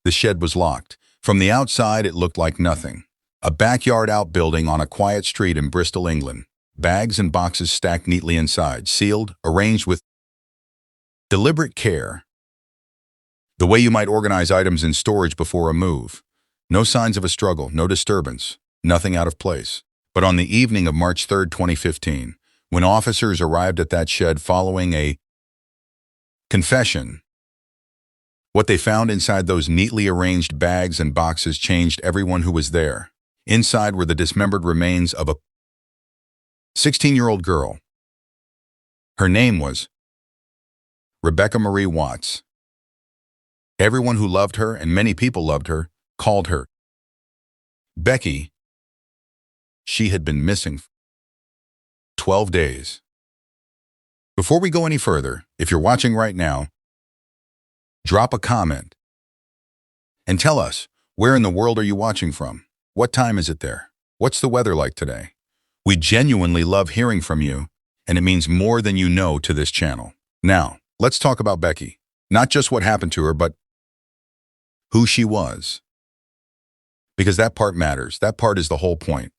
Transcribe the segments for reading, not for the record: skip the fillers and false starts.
The shed was locked. From the outside, it looked like nothing. A backyard outbuilding on a quiet street in Bristol, England. Bags and boxes stacked neatly inside, sealed, arranged with deliberate care. The way you might organize items in storage before a move. No signs of a struggle, no disturbance, nothing out of place. But on the evening of March 3, 2015, when officers arrived at that shed following a confession, what they found inside those neatly arranged bags and boxes changed everyone who was there. Inside were the dismembered remains of a 16-year-old girl. Her name was Rebecca Marie Watts. Everyone who loved her, and many people loved her, called her Becky. She had been missing 12 days. Before we go any further, if you're watching right now, drop a comment and tell us, where in the world are you watching from? What time is it there? What's the weather like today? We genuinely love hearing from you, and it means more than you know to this channel. Now, let's talk about Becky. Not just what happened to her, but who she was. Because that part matters. That part is the whole point.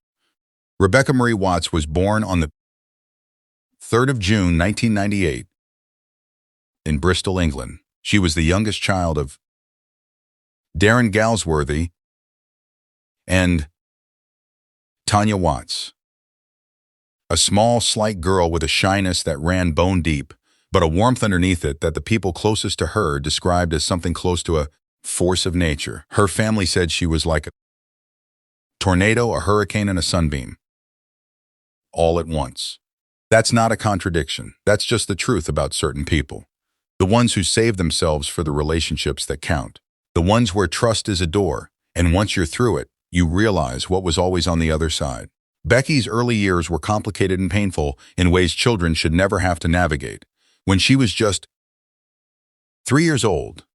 Rebecca Marie Watts was born on the 3rd of June, 1998, in Bristol, England. She was the youngest child of Darren Galsworthy and Tanya Watts. A small, slight girl with a shyness that ran bone deep, but a warmth underneath it that the people closest to her described as something close to a force of nature. Her family said she was like a tornado, a hurricane, and a sunbeam, all at once. That's not a contradiction. That's just the truth about certain people. The ones who save themselves for the relationships that count. The ones where trust is a door, and once you're through it, you realize what was always on the other side. Becky's early years were complicated and painful in ways children should never have to navigate. When she was just 3 years old,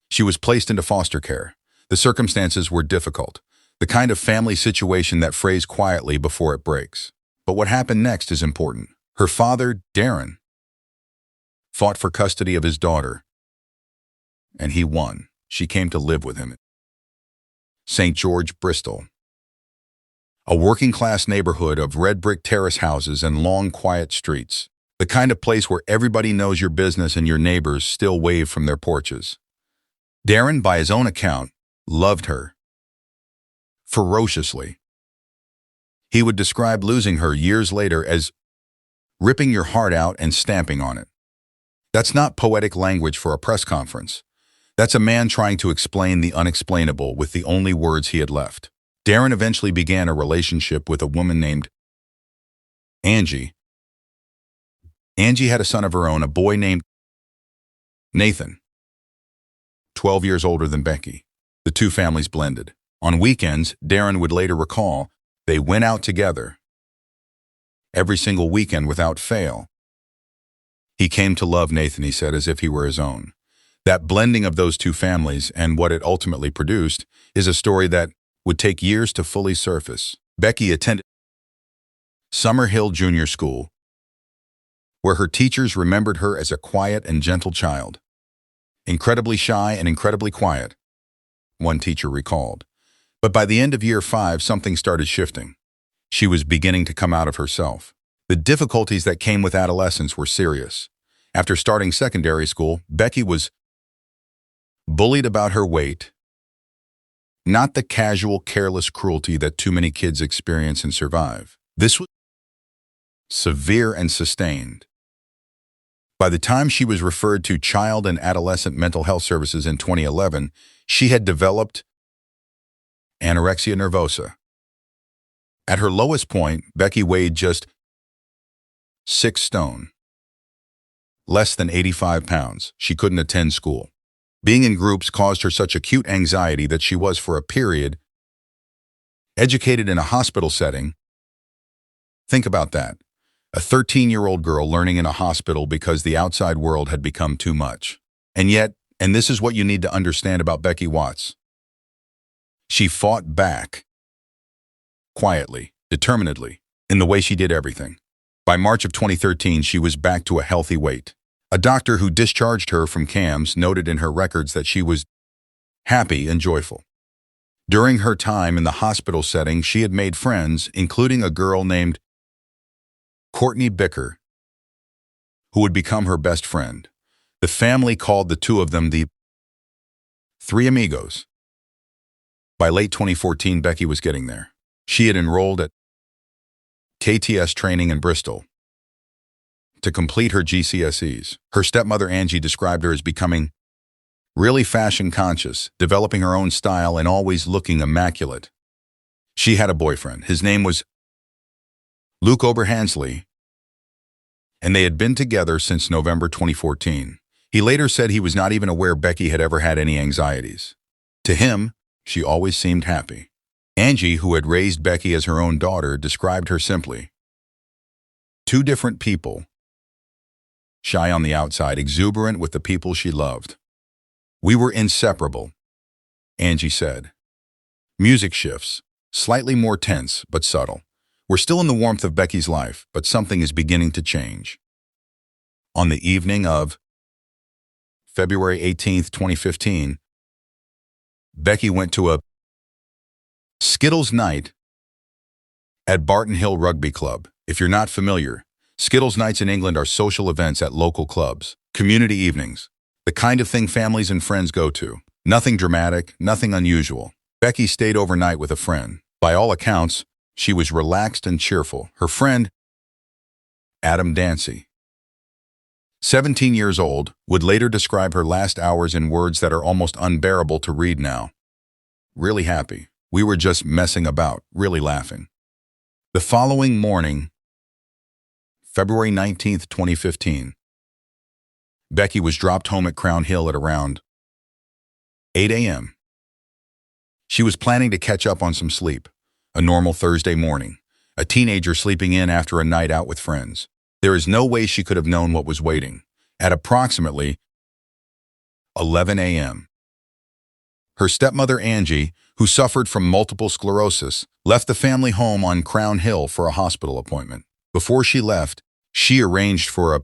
she was placed into foster care. The circumstances were difficult, the kind of family situation that frays quietly before it breaks. But what happened next is important. Her father, Darren, fought for custody of his daughter, and he won. She came to live with him in St. George, Bristol, a working-class neighborhood of red brick terrace houses and long, quiet streets, the kind of place where everybody knows your business and your neighbors still wave from their porches. Darren, by his own account, loved her ferociously. He would describe losing her years later as ripping your heart out and stamping on it. That's not poetic language for a press conference. That's a man trying to explain the unexplainable with the only words he had left. Darren eventually began a relationship with a woman named Angie. Angie had a son of her own, a boy named Nathan, 12 years older than Becky. The two families blended. On weekends, Darren would later recall, they went out together every single weekend without fail. He came to love Nathan, he said, as if he were his own. That blending of those two families and what it ultimately produced is a story that would take years to fully surface. Becky attended Summerhill Junior School, where her teachers remembered her as a quiet and gentle child. Incredibly shy and incredibly quiet, one teacher recalled. But by the end of year 5, something started shifting. She was beginning to come out of herself. The difficulties that came with adolescence were serious. After starting secondary school, Becky was bullied about her weight, not the casual, careless cruelty that too many kids experience and survive. This was severe and sustained. By the time she was referred to Child and Adolescent Mental Health Services in 2011, she had developed anorexia nervosa. At her lowest point, Becky weighed just 6 stone, less than 85 pounds. She couldn't attend school. Being in groups caused her such acute anxiety that she was, for a period, educated in a hospital setting. Think about that. A 13-year-old girl learning in a hospital because the outside world had become too much. And yet, and this is what you need to understand about Becky Watts, she fought back quietly, determinedly, in the way she did everything. By March of 2013, she was back to a healthy weight. A doctor who discharged her from CAMS noted in her records that she was happy and joyful. During her time in the hospital setting, she had made friends, including a girl named Courtney Bicker, who would become her best friend. The family called the two of them the Three Amigos. By late 2014, Becky was getting there. She had enrolled at KTS training in Bristol to complete her GCSEs. Her stepmother Angie described her as becoming really fashion conscious, developing her own style and always looking immaculate. She had a boyfriend. His name was Luke Oberhansley, and they had been together since November 2014. He later said he was not even aware Becky had ever had any anxieties. To him, she always seemed happy. Angie, who had raised Becky as her own daughter, described her simply. Two different people. Shy on the outside, exuberant with the people she loved. We were inseparable, Angie said. Music shifts, slightly more tense but subtle. We're still in the warmth of Becky's life, but something is beginning to change. On the evening of February 18, 2015, Becky went to a Skittles night at Barton Hill Rugby Club. If you're not familiar, Skittles nights in England are social events at local clubs, community evenings, the kind of thing families and friends go to. Nothing dramatic, nothing unusual. Becky stayed overnight with a friend. By all accounts, she was relaxed and cheerful. Her friend, Adam Dancy, 17 years old, would later describe her last hours in words that are almost unbearable to read now. Really happy. We were just messing about, really laughing. The following morning, February 19, 2015, Becky was dropped home at Crown Hill at around 8 a.m. She was planning to catch up on some sleep, a normal Thursday morning, a teenager sleeping in after a night out with friends. There is no way she could have known what was waiting. At approximately 11 a.m., her stepmother Angie, who suffered from multiple sclerosis, left the family home on Crown Hill for a hospital appointment. Before she left, she arranged for a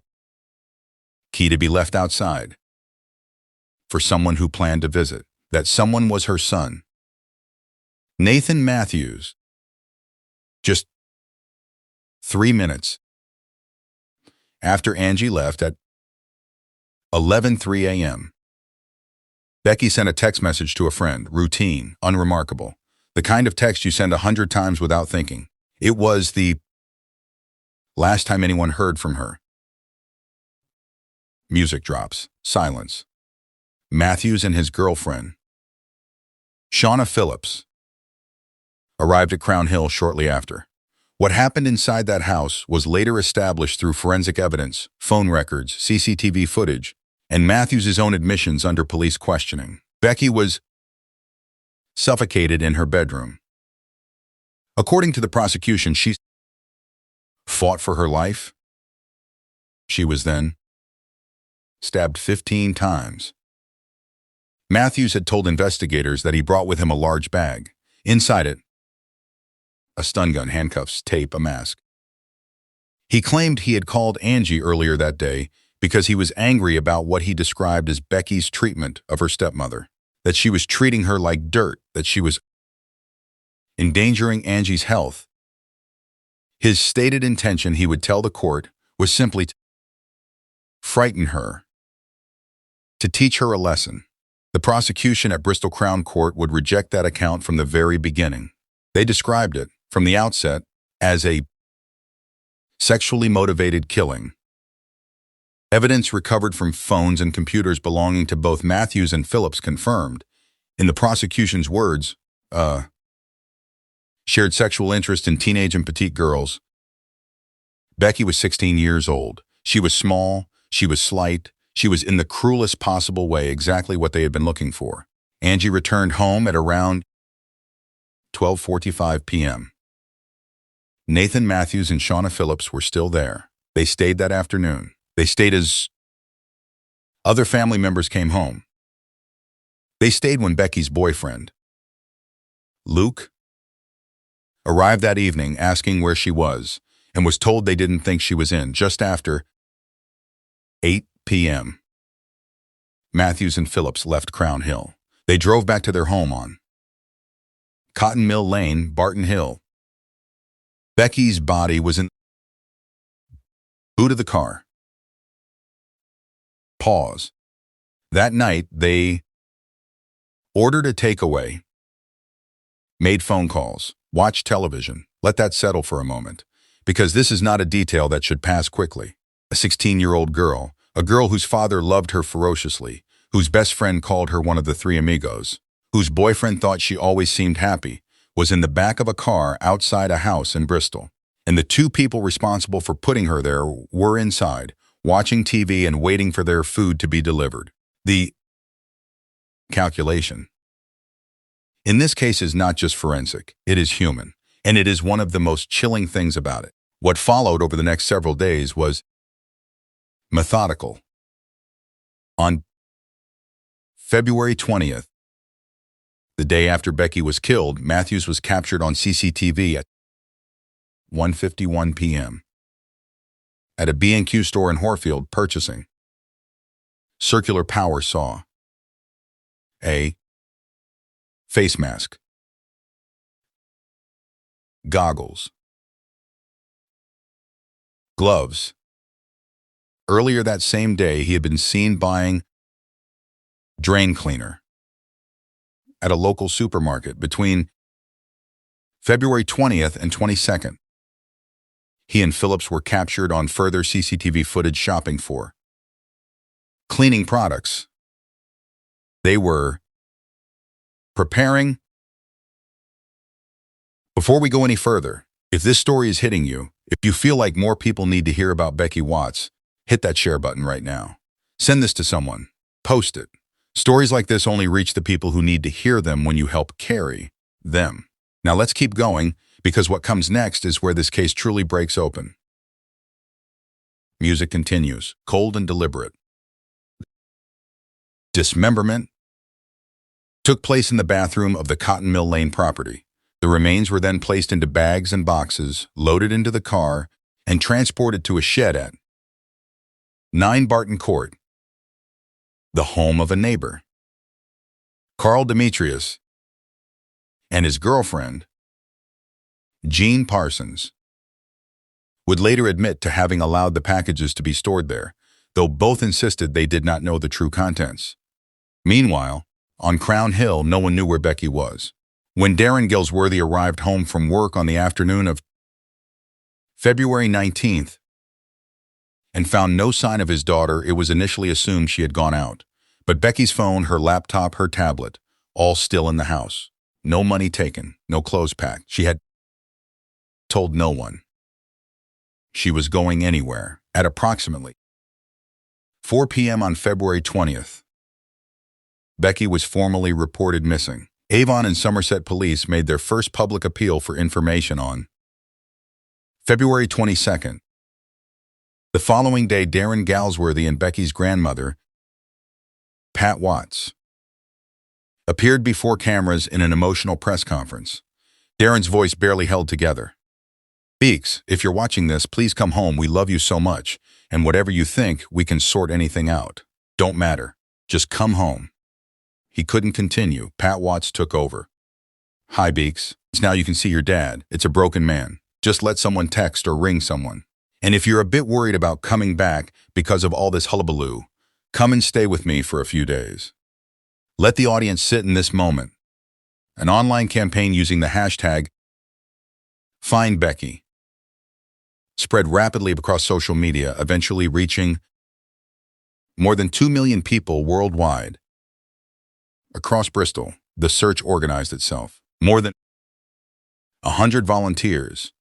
key to be left outside for someone who planned to visit. That someone was her son, Nathan Matthews. Just 3 minutes after Angie left at 11:03 a.m., Becky sent a text message to a friend, routine, unremarkable. The kind of text you send 100 times without thinking. It was the last time anyone heard from her. Music drops. Silence. Matthews and his girlfriend, Shauna Phillips, arrived at Crown Hill shortly after. What happened inside that house was later established through forensic evidence, phone records, CCTV footage, and Matthews' own admissions under police questioning. Becky was suffocated in her bedroom. According to the prosecution, she fought for her life. She was then stabbed 15 times. Matthews had told investigators that he brought with him a large bag. Inside it, a stun gun, handcuffs, tape, a mask. He claimed he had called Angie earlier that day because he was angry about what he described as Becky's treatment of her stepmother, that she was treating her like dirt, that she was endangering Angie's health. His stated intention, he would tell the court, was simply to frighten her, to teach her a lesson. The prosecution at Bristol Crown Court would reject that account from the very beginning. They described it, from the outset, as a sexually motivated killing. Evidence recovered from phones and computers belonging to both Matthews and Phillips confirmed, in the prosecution's words, shared sexual interest in teenage and petite girls. Becky was 16 years old. She was small, she was slight, she was in the cruelest possible way exactly what they had been looking for. Angie returned home at around 12:45 p.m. Nathan Matthews and Shauna Phillips were still there. They stayed that afternoon. They stayed as other family members came home. They stayed when Becky's boyfriend, Luke, arrived that evening asking where she was and was told they didn't think she was in. Just after 8 p.m., Matthews and Phillips left Crown Hill. They drove back to their home on Cotton Mill Lane, Barton Hill. Becky's body was in the boot of the car. Pause. That night, they ordered a takeaway, made phone calls, watched television. Let that settle for a moment, because this is not a detail that should pass quickly. A 16-year-old girl, a girl whose father loved her ferociously, whose best friend called her one of the three amigos, whose boyfriend thought she always seemed happy, was in the back of a car outside a house in Bristol. And the two people responsible for putting her there were inside, watching TV and waiting for their food to be delivered. The calculation in this case is not just forensic, it is human, and it is one of the most chilling things about it. What followed over the next several days was methodical. On February 20th, the day after Becky was killed, Matthews was captured on CCTV at 1:51 p.m. at a B&Q store in Horfield purchasing circular power saw, a face mask, goggles, gloves. Earlier that same day, he had been seen buying drain cleaner at a local supermarket. Between February 20th and 22nd, he and Phillips were captured on further CCTV footage shopping for cleaning products. They were preparing. Before we go any further, if this story is hitting you, if you feel like more people need to hear about Becky Watts, hit that share button right now. Send this to someone. Post it. Stories like this only reach the people who need to hear them when you help carry them. Now let's keep going, because what comes next is where this case truly breaks open. Music continues, cold and deliberate. Dismemberment took place in the bathroom of the Cotton Mill Lane property. The remains were then placed into bags and boxes, loaded into the car, and transported to a shed at 9 Barton Court, the home of a neighbor. Carl Demetrius and his girlfriend, Jean Parsons, would later admit to having allowed the packages to be stored there, though both insisted they did not know the true contents. Meanwhile, on Crown Hill, no one knew where Becky was. When Darren Galsworthy arrived home from work on the afternoon of February 19th and found no sign of his daughter, it was initially assumed she had gone out. But Becky's phone, her laptop, her tablet, all still in the house. No money taken, no clothes packed. She had told no one she was going anywhere. At approximately 4 p.m. on February 20th, Becky was formally reported missing. Avon and Somerset police made their first public appeal for information on February 22nd. The following day, Darren Galsworthy and Becky's grandmother, Pat Watts, appeared before cameras in an emotional press conference. Darren's voice barely held together. "Beeks, if you're watching this, please come home. We love you so much. And whatever you think, we can sort anything out. Don't matter. Just come home." He couldn't continue. Pat Watts took over. "Hi, Beeks. Now you can see your dad. It's a broken man. Just let someone text or ring someone. And if you're a bit worried about coming back because of all this hullabaloo, come and stay with me for a few days. Let the audience sit in this moment." An online campaign using the hashtag #FindBecky spread rapidly across social media, eventually reaching more than 2 million people worldwide. Across Bristol, the search organized itself. More than 100 volunteers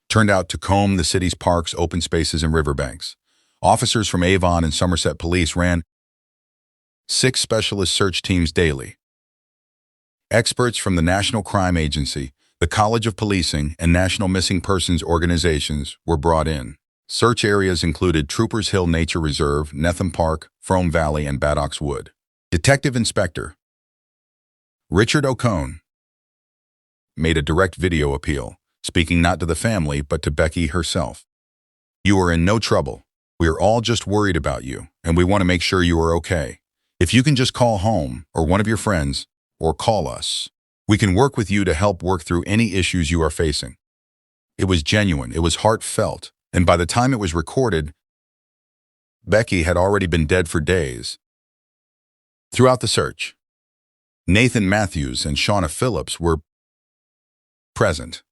turned out to comb the city's parks, open spaces, and riverbanks. Officers from Avon and Somerset Police ran 6 specialist search teams daily. Experts from the National Crime Agency, the College of Policing, and National Missing Persons organizations were brought in. Search areas included Troopers Hill Nature Reserve, Netham Park, Frome Valley, and Badock's Wood. Detective Inspector Richard O'Cone made a direct video appeal, speaking not to the family but to Becky herself. "You are in no trouble. We are all just worried about you, and we want to make sure you are okay. If you can just call home or one of your friends or call us, we can work with you to help work through any issues you are facing. It was genuine, it was heartfelt, and by the time it was recorded, Becky had already been dead for days. Throughout the search, Nathan Matthews and Shauna Phillips were present.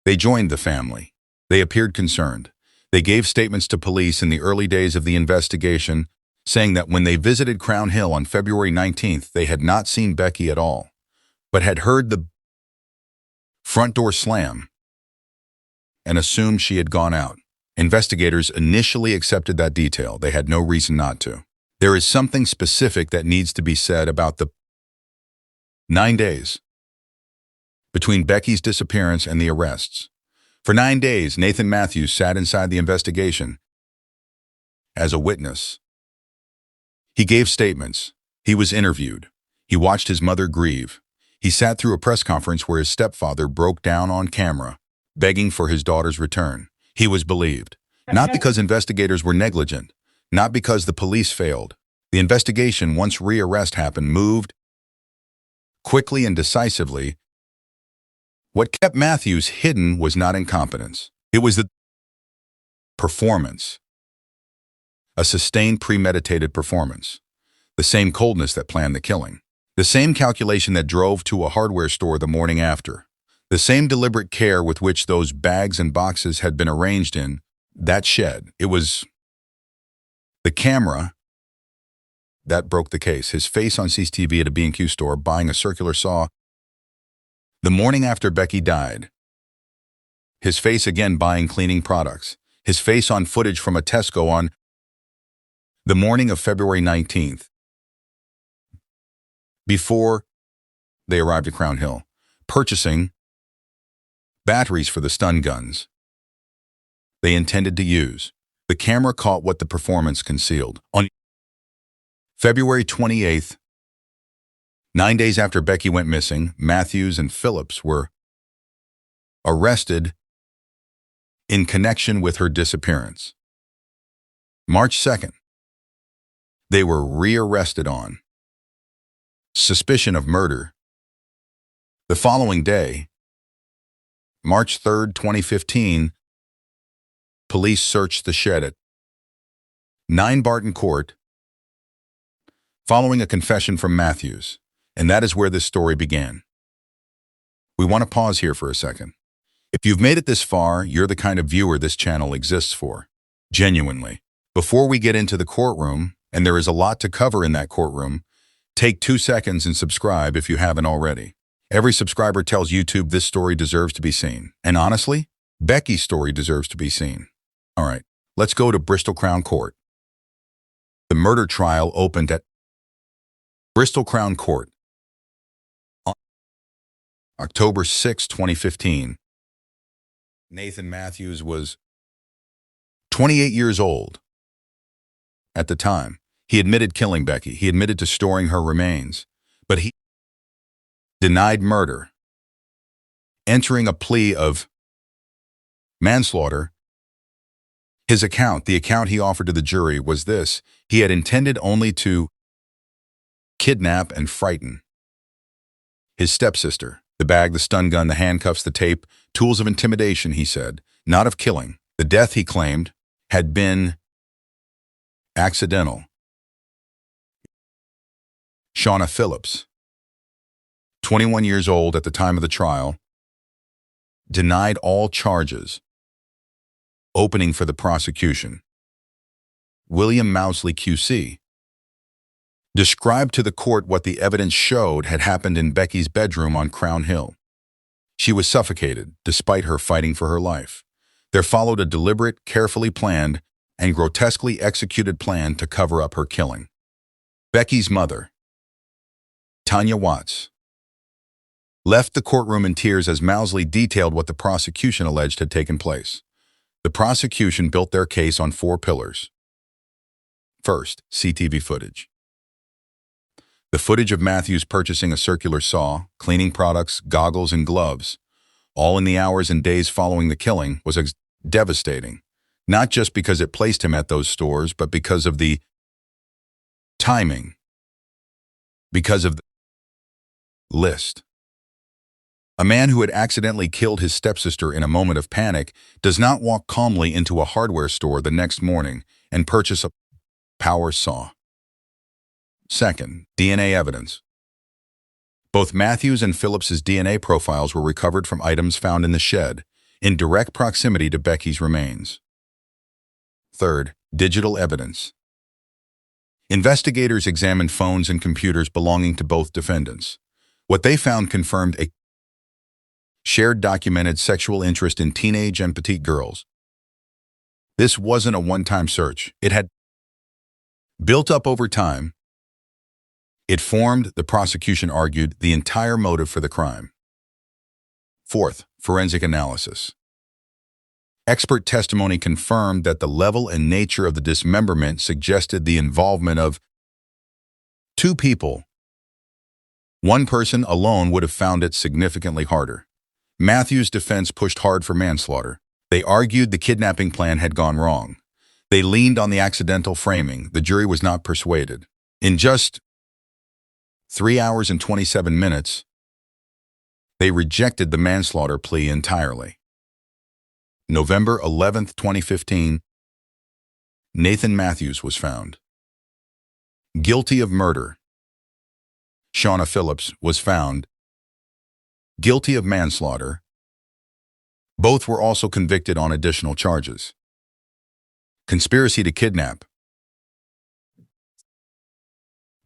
They joined the family. They appeared concerned. They gave statements to police in the early days of the investigation, saying that when they visited Crown Hill on February 19th, they had not seen Becky at all, but had heard the front door slam and assumed she had gone out. Investigators initially accepted that detail. They had no reason not to. There is something specific that needs to be said about the 9 days between Becky's disappearance and the arrests. For 9 days, Nathan Matthews sat inside the investigation as a witness. He gave statements. He was interviewed. He watched his mother grieve. He sat through a press conference where his stepfather broke down on camera, begging for his daughter's return. He was believed, not because investigators were negligent, not because the police failed. The investigation, once rearrest happened, moved quickly and decisively. What kept Matthews hidden was not incompetence. It was the performance, a sustained, premeditated performance, the same coldness that planned the killing, the same calculation that drove to a hardware store the morning after, the same deliberate care with which those bags and boxes had been arranged in that shed. It was the camera that broke the case. His face on CCTV at a B&Q store buying a circular saw the morning after Becky died. His face again buying cleaning products. His face on footage from a Tesco on the morning of February 19th, before they arrived at Crown Hill, purchasing batteries for the stun guns they intended to use. The camera caught what the performance concealed. On February 28th, 9 days after Becky went missing, Matthews and Phillips were arrested in connection with her disappearance. March 2nd, they were rearrested on suspicion of murder. The following day, March 3rd, 2015, police searched the shed at 9 Barton Court following a confession from Matthews, and that is where this story began. We want to pause here for a second. If you've made it this far, you're the kind of viewer this channel exists for. Genuinely. Before we get into the courtroom, and there is a lot to cover in that courtroom, take 2 seconds and subscribe if you haven't already. Every subscriber tells YouTube this story deserves to be seen. And honestly, Becky's story deserves to be seen. All right, let's go to Bristol Crown Court. The murder trial opened at Bristol Crown Court on October 6, 2015. Nathan Matthews was 28 years old at the time. He admitted killing Becky. He admitted to storing her remains, but he denied murder, entering a plea of manslaughter. His account, the account he offered to the jury, was this: he had intended only to kidnap and frighten his stepsister. The bag, the stun gun, the handcuffs, the tape, tools of intimidation, he said, not of killing. The death, he claimed, had been accidental. Shauna Phillips, 21 years old at the time of the trial, denied all charges opening for the prosecution. William Mousley, QC, described to the court what the evidence showed had happened in Becky's bedroom on Crown Hill. She was suffocated, despite her fighting for her life. There followed a deliberate, carefully planned, and grotesquely executed plan to cover up her killing. Becky's mother, Tanya Watts, left the courtroom in tears as Mousley detailed what the prosecution alleged had taken place. The prosecution built their case on 4 pillars. First, CCTV footage. The footage of Matthews purchasing a circular saw, cleaning products, goggles, and gloves, all in the hours and days following the killing, was devastating, not just because it placed him at those stores, but because of the Timing. Because of the list. A man who had accidentally killed his stepsister in a moment of panic does not walk calmly into a hardware store the next morning and purchase a power saw. Second, DNA evidence. Both Matthews and Phillips's DNA profiles were recovered from items found in the shed, in direct proximity to Becky's remains. Third, digital evidence. Investigators examined phones and computers belonging to both defendants. What they found confirmed a shared documented sexual interest in teenage and petite girls. This wasn't a one-time search. It had built up over time. It formed, the prosecution argued, the entire motive for the crime. Fourth, forensic analysis. Expert testimony confirmed that the level and nature of the dismemberment suggested the involvement of two people. One person alone would have found it significantly harder. Matthews' defense pushed hard for manslaughter. They argued the kidnapping plan had gone wrong. They leaned on the accidental framing. The jury was not persuaded. In just 3 hours and 27 minutes, they rejected the manslaughter plea entirely. November 11, 2015, Nathan Matthews was found guilty of murder. Shauna Phillips was found guilty of manslaughter. Both were also convicted on additional charges. Conspiracy to kidnap,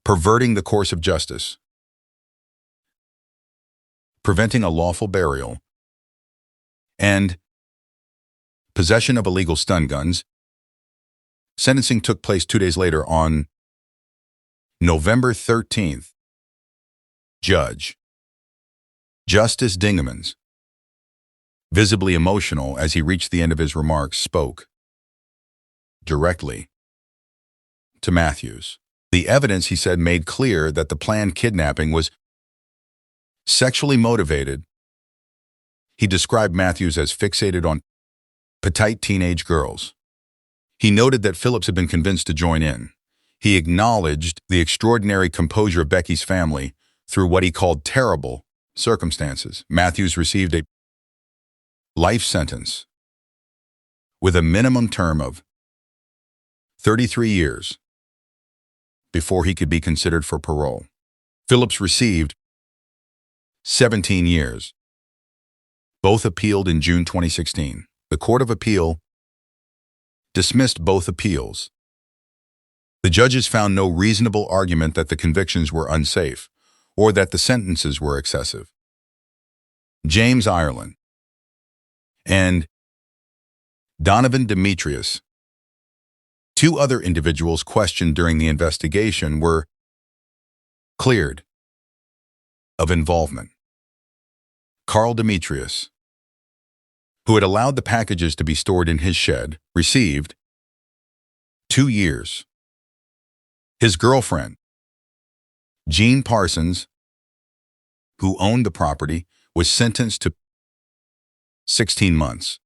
perverting the course of justice, preventing a lawful burial, and possession of illegal stun guns. Sentencing took place 2 days later on November 13th. Judge Justice Dingemans, visibly emotional as he reached the end of his remarks, spoke directly to Matthews. The evidence, he said, made clear that the planned kidnapping was sexually motivated. He described Matthews as fixated on petite teenage girls. He noted that Phillips had been convinced to join in. He acknowledged the extraordinary composure of Becky's family through what he called terrible circumstances. Matthews received a life sentence with a minimum term of 33 years before he could be considered for parole. Phillips received 17 years. Both appealed in June 2016. The Court of Appeal dismissed both appeals. The judges found no reasonable argument that the convictions were unsafe or that the sentences were excessive. James Ireland and Donovan Demetrius, two other individuals questioned during the investigation, were cleared of involvement. Carl Demetrius, who had allowed the packages to be stored in his shed, received 2 years. His girlfriend, Jean Parsons, who owned the property, was sentenced to 16 months.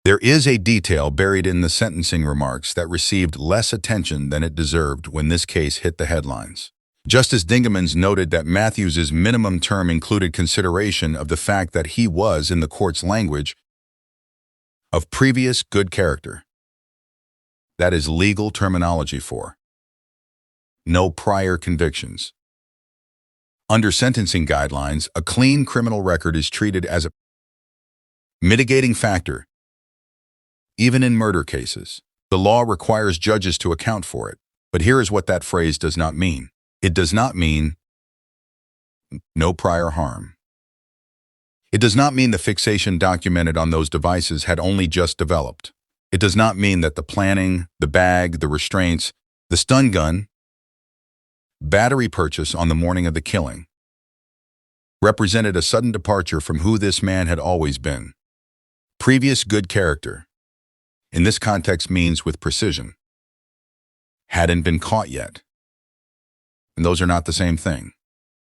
There is a detail buried in the sentencing remarks that received less attention than it deserved when this case hit the headlines. Justice Dingemans noted that Matthews's minimum term included consideration of the fact that he was, in the court's language, of previous good character. That is legal terminology for no prior convictions. Under sentencing guidelines, a clean criminal record is treated as a mitigating factor. Even in murder cases, the law requires judges to account for it. But here is what that phrase does not mean. It does not mean no prior harm. It does not mean the fixation documented on those devices had only just developed. It does not mean that the planning, the bag, the restraints, the stun gun, battery purchase on the morning of the killing represented a sudden departure from who this man had always been. Previous good character, in this context, means with precision, hadn't been caught yet. And those are not the same thing.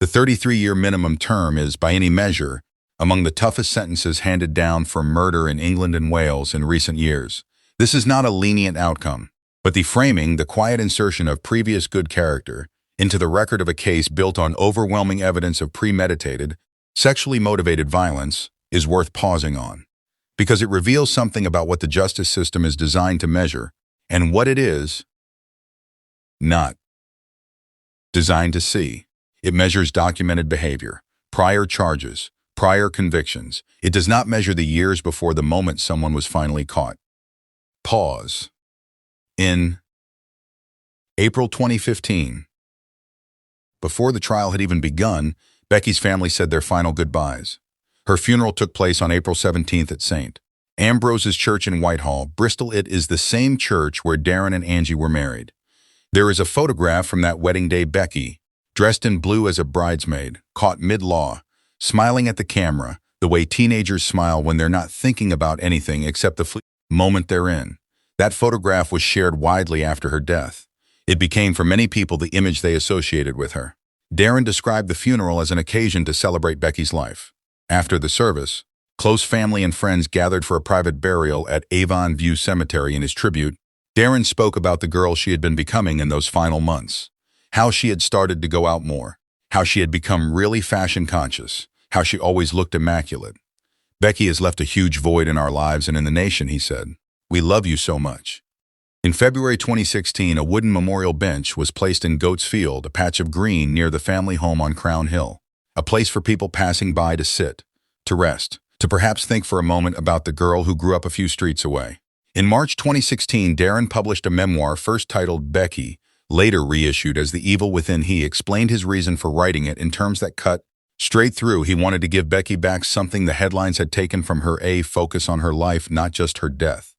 The 33-year minimum term is, by any measure, among the toughest sentences handed down for murder in England and Wales in recent years. This is not a lenient outcome, But the framing, the quiet insertion of previous good character into the record of a case built on overwhelming evidence of premeditated, sexually motivated violence is worth pausing on, because it reveals something about what the justice system is designed to measure and what it is not designed to see. It measures documented behavior, prior charges, prior convictions. It does not measure the years before the moment someone was finally caught. Pause. In April 2015, before the trial had even begun, Becky's family said their final goodbyes. Her funeral took place on April 17th at St. Ambrose's Church in Whitehall, Bristol. It is the same church where Darren and Angie were married. There is a photograph from that wedding day. Becky, dressed in blue as a bridesmaid, caught mid-law, smiling at the camera, the way teenagers smile when they're not thinking about anything except the moment they're in. That photograph was shared widely after her death. It became for many people the image they associated with her. Darren described the funeral as an occasion to celebrate Becky's life. After the service, close family and friends gathered for a private burial at Avon View Cemetery. In his tribute, Darren spoke about the girl she had been becoming in those final months, how she had started to go out more, how she had become really fashion conscious, how she always looked immaculate. Becky has left a huge void in our lives and in the nation, he said. We love you so much. In February 2016, a wooden memorial bench was placed in Goats Field, a patch of green near the family home on Crown Hill, a place for people passing by to sit, to rest, to perhaps think for a moment about the girl who grew up a few streets away. In March 2016, Darren published a memoir first titled Becky, later reissued as The Evil Within. He explained his reason for writing it in terms that cut straight through. He wanted to give Becky back something the headlines had taken from her, a focus on her life, not just her death.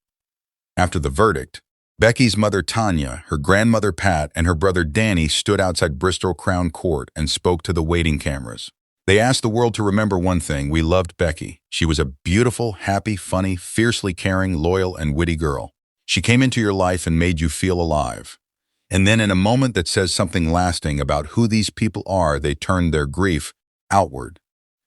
After the verdict, Becky's mother Tanya, her grandmother Pat, and her brother Danny stood outside Bristol Crown Court and spoke to the waiting cameras. They asked the world to remember one thing: we loved Becky. She was a beautiful, happy, funny, fiercely caring, loyal, and witty girl. She came into your life and made you feel alive. And then in a moment that says something lasting about who these people are, they turned their grief outward.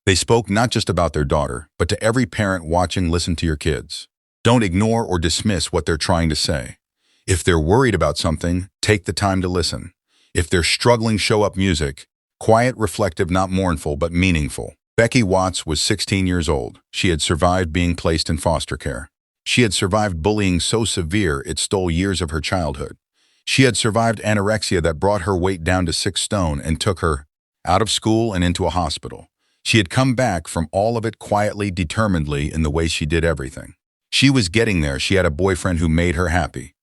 They spoke not just about their daughter, but to every parent watching. Listen to your kids. Don't ignore or dismiss what they're trying to say. If they're worried about something, take the time to listen. If they're struggling, show up music. Quiet, reflective, not mournful, but meaningful. Becky Watts was 16 years old. She had survived being placed in foster care. She had survived bullying so severe it stole years of her childhood. She had survived anorexia that brought her weight down to 6 stone and took her out of school and into a hospital. She had come back from all of it quietly, determinedly, in the way she did everything. She was getting there. She had a boyfriend who made her happy,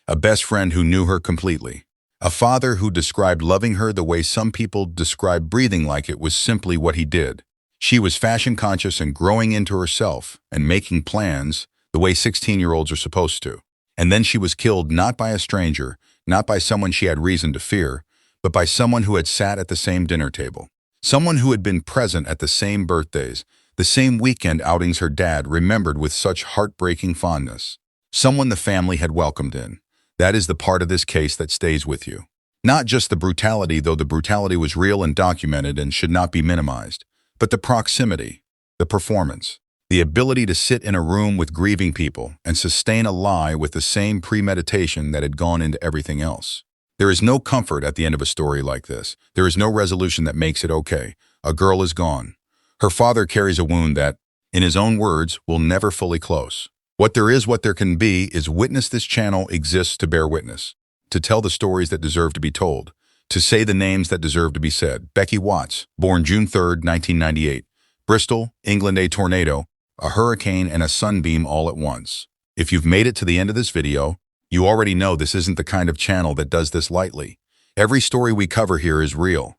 a best friend who knew her completely, a father who described loving her the way some people describe breathing, like it was simply what he did. She was fashion conscious and growing into herself and making plans the way 16-year-olds are supposed to. And then she was killed, not by a stranger, not by someone she had reason to fear, but by someone who had sat at the same dinner table, someone who had been present at the same birthdays, the same weekend outings her dad remembered with such heartbreaking fondness, someone the family had welcomed in. That is the part of this case that stays with you. Not just the brutality, though the brutality was real and documented and should not be minimized, but the proximity, the performance, the ability to sit in a room with grieving people and sustain a lie with the same premeditation that had gone into everything else. There is no comfort at the end of a story like this. There is no resolution that makes it okay. A girl is gone. Her father carries a wound that, in his own words, will never fully close. What there is, what there can be, is witness. This channel exists to bear witness, to tell the stories that deserve to be told, to say the names that deserve to be said. Becky Watts, born June 3rd, 1998. Bristol, England. A tornado, a hurricane, and a sunbeam all at once. If you've made it to the end of this video, you already know this isn't the kind of channel that does this lightly. Every story we cover here is real.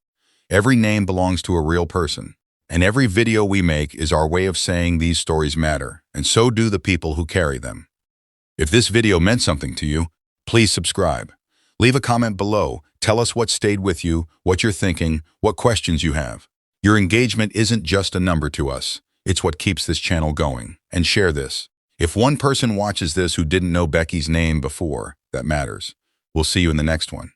Every name belongs to a real person. And every video we make is our way of saying these stories matter, and so do the people who carry them. If this video meant something to you, please subscribe. Leave a comment below. Tell us what stayed with you, what you're thinking, what questions you have. Your engagement isn't just a number to us. It's what keeps this channel going. And share this. If one person watches this who didn't know Becky's name before, that matters. We'll see you in the next one.